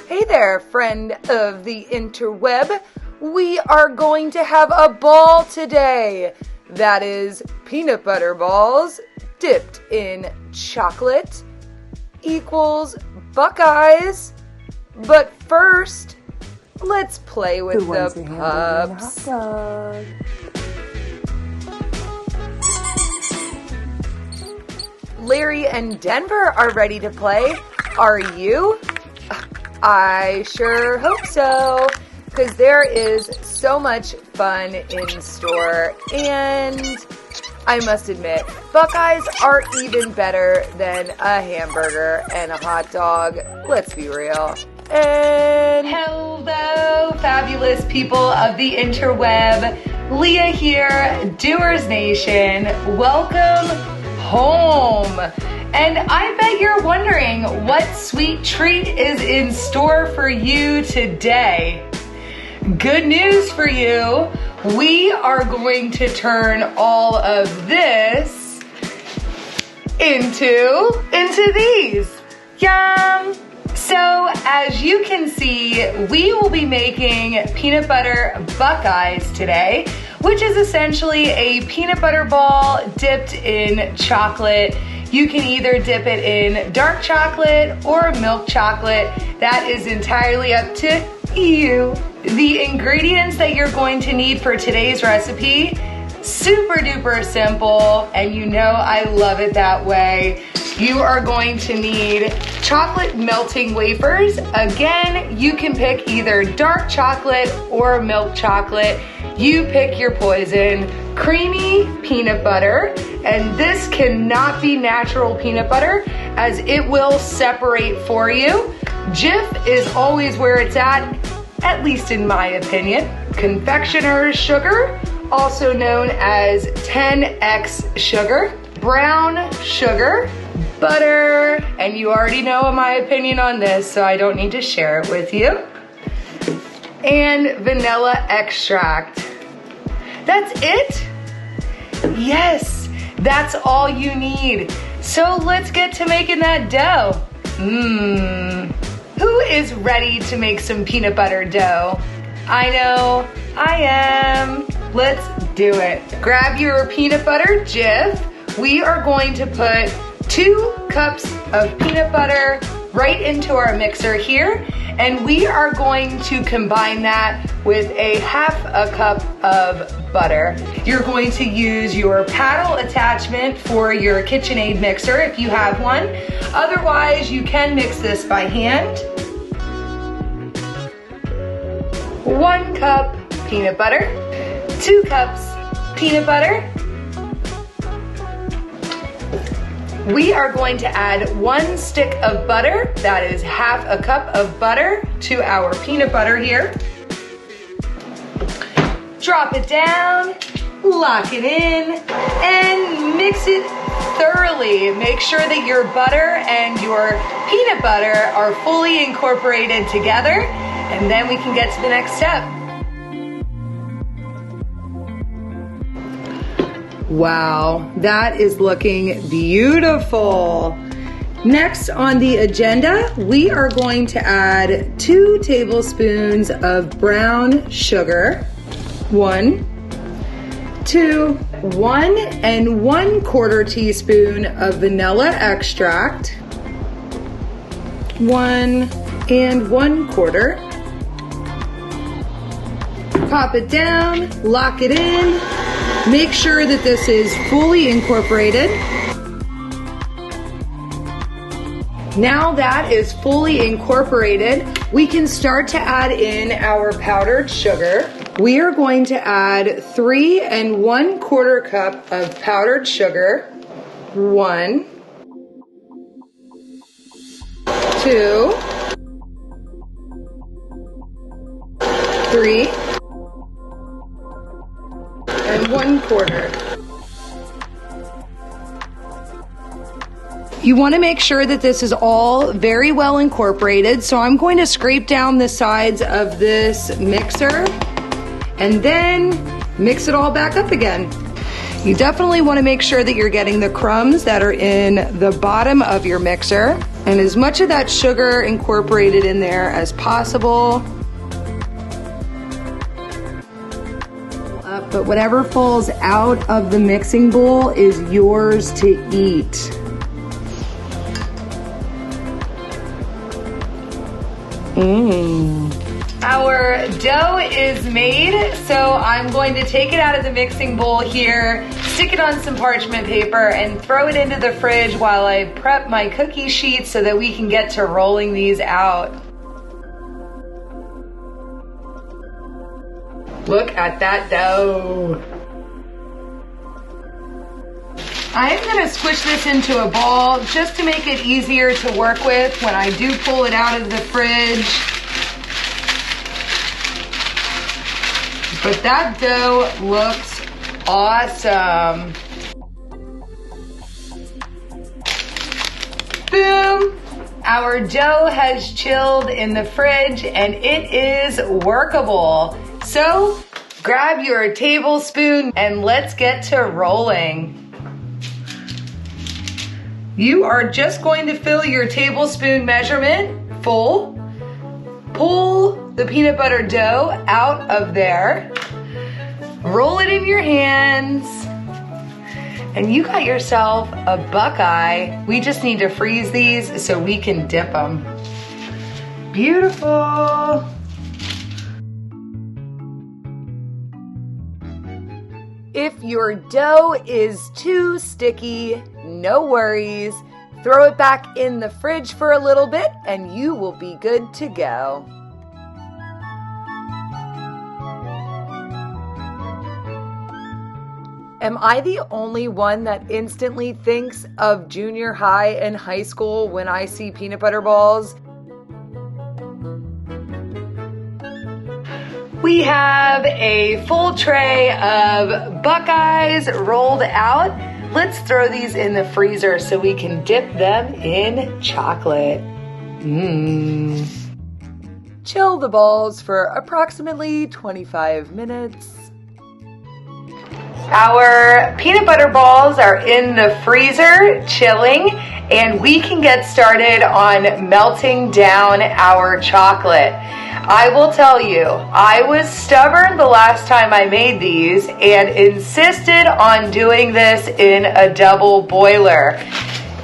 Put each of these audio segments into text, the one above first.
Hey there, friend of the interweb. We are going to have a ball today. That is peanut butter balls dipped in chocolate equals Buckeyes. But first, let's play with the pups. Larry and Denver are ready to play. Are you? I sure hope so, because there is so much fun in store, and I must admit, Buckeyes are even better than a hamburger and a hot dog. Let's be real. And hello, fabulous people of the interweb. Leah here, Doers Nation. Welcome home. And I bet you're wondering what sweet treat is in store for you today. Good news for you. We are going to turn all of this into these. Yum! So as you can see, we will be making peanut butter Buckeyes today, which is essentially a peanut butter ball dipped in chocolate. You can either dip it in dark chocolate or milk chocolate. That is entirely up to you. The ingredients that you're going to need for today's recipe, super duper simple, and you know I love it that way. You are going to need chocolate melting wafers. Again, you can pick either dark chocolate or milk chocolate. You pick your poison. Creamy peanut butter, and this cannot be natural peanut butter as it will separate for you. Jif is always where it's at least in my opinion. Confectioner's sugar, also known as 10x sugar, brown sugar, butter, and you already know my opinion on this, so I don't need to share it with you, and vanilla extract. That's it? Yes, that's all you need. So let's get to making that dough. Who is ready to make some peanut butter dough? I know, I am. Let's do it. Grab your peanut butter Jif. We are going to put 2 cups of peanut butter right into our mixer here, and we are going to combine that with a 1/2 cup of butter. You're going to use your paddle attachment for your KitchenAid mixer if you have one. Otherwise, you can mix this by hand. 1 cup peanut butter, 2 cups peanut butter. We are going to add 1 stick of butter, that is 1/2 cup of butter, to our peanut butter here. Drop it down, lock it in, and mix it thoroughly. Make sure that your butter and your peanut butter are fully incorporated together, and then we can get to the next step. Wow, that is looking beautiful. Next on the agenda, we are going to add 2 tablespoons of brown sugar. 1, 2, 1 1/4 teaspoon of vanilla extract. 1 1/4. Pop it down, lock it in. Make sure that this is fully incorporated. Now that is fully incorporated, we can start to add in our powdered sugar. We are going to add 3 1/4 cup of powdered sugar. 1, 2, 3, 1/4. You want to make sure that this is all very well incorporated, so I'm going to scrape down the sides of this mixer and then mix it all back up again. You definitely want to make sure that you're getting the crumbs that are in the bottom of your mixer. And as much of that sugar incorporated in there as possible. But whatever falls out of the mixing bowl is yours to eat. Our dough is made, so I'm going to take it out of the mixing bowl here, stick it on some parchment paper, and throw it into the fridge while I prep my cookie sheets so that we can get to rolling these out. Look at that dough. I am going to squish this into a ball just to make it easier to work with when I do pull it out of the fridge. But that dough looks awesome. Boom! Our dough has chilled in the fridge and it is workable. So grab your tablespoon and let's get to rolling. You are just going to fill your tablespoon measurement full. Pull the peanut butter dough out of there. Roll it in your hands. And you got yourself a Buckeye. We just need to freeze these so we can dip them. Beautiful. If your dough is too sticky, no worries. Throw it back in the fridge for a little bit and you will be good to go. Am I the only one that instantly thinks of junior high and high school when I see peanut butter balls? We have a full tray of Buckeyes rolled out. Let's throw these in the freezer so we can dip them in chocolate. Chill the balls for approximately 25 minutes. Our peanut butter balls are in the freezer, chilling, and we can get started on melting down our chocolate. I will tell you, I was stubborn the last time I made these and insisted on doing this in a double boiler.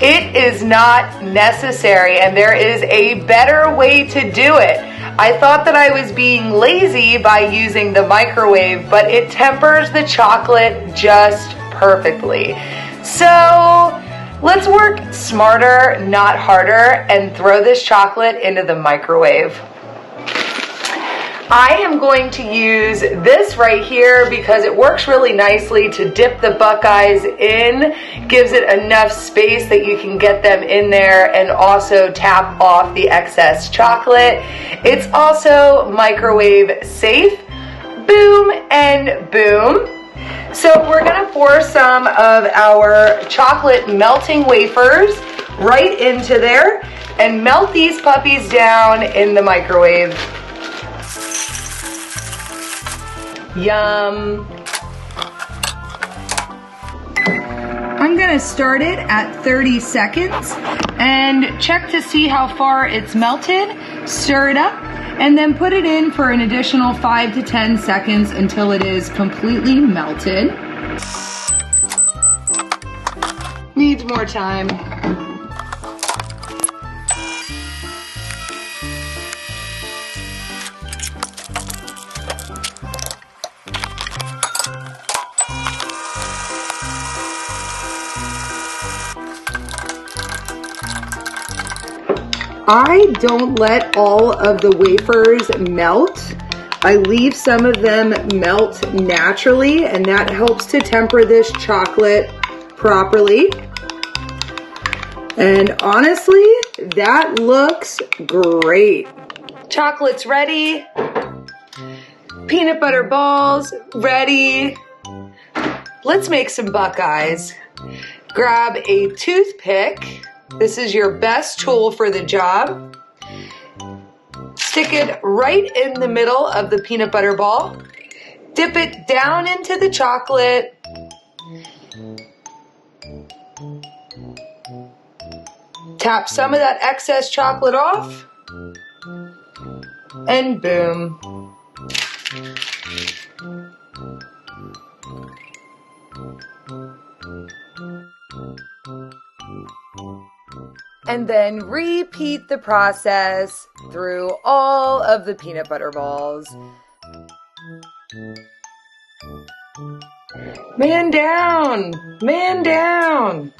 It is not necessary, and there is a better way to do it. I thought that I was being lazy by using the microwave, but it tempers the chocolate just perfectly. So let's work smarter, not harder, and throw this chocolate into the microwave. I am going to use this right here because it works really nicely to dip the Buckeyes in, gives it enough space that you can get them in there and also tap off the excess chocolate. It's also microwave safe. Boom and boom. So we're gonna pour some of our chocolate melting wafers right into there and melt these puppies down in the microwave. Yum. I'm gonna start it at 30 seconds and check to see how far it's melted, stir it up, and then put it in for an additional 5 to 10 seconds until it is completely melted. Needs more time. I don't let all of the wafers melt. I leave some of them melt naturally, and that helps to temper this chocolate properly. And honestly, that looks great. Chocolate's ready. Peanut butter balls ready. Let's make some Buckeyes. Grab a toothpick. This is your best tool for the job. Stick it right in the middle of the peanut butter ball. Dip it down into the chocolate. Tap some of that excess chocolate off, and boom. And then repeat the process through all of the peanut butter balls. Man down! Man down!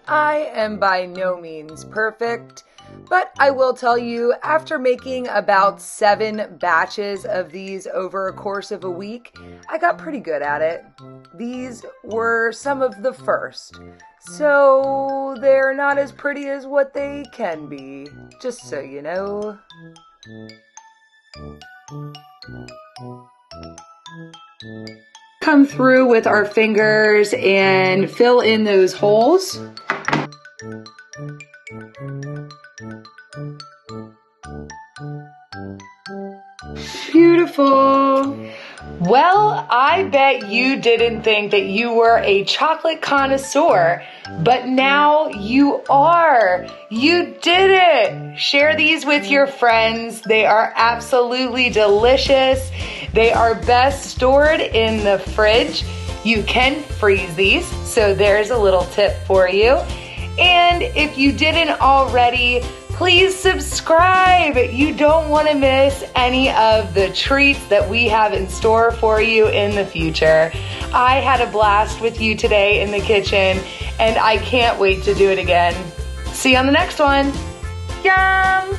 I am by no means perfect, but I will tell you, after making about 7 batches of these over a course of a week, I got pretty good at it. These were some of the first, so they're not as pretty as what they can be, just so you know. Come through with our fingers and fill in those holes. Beautiful. Well, I bet you didn't think that you were a chocolate connoisseur, but now you are. You did it. Share these with your friends. They are absolutely delicious. They are best stored in the fridge. You can freeze these, so there's a little tip for you. And if you didn't already, please subscribe. You don't want to miss any of the treats that we have in store for you in the future. I had a blast with you today in the kitchen, and I can't wait to do it again. See you on the next one. Yum!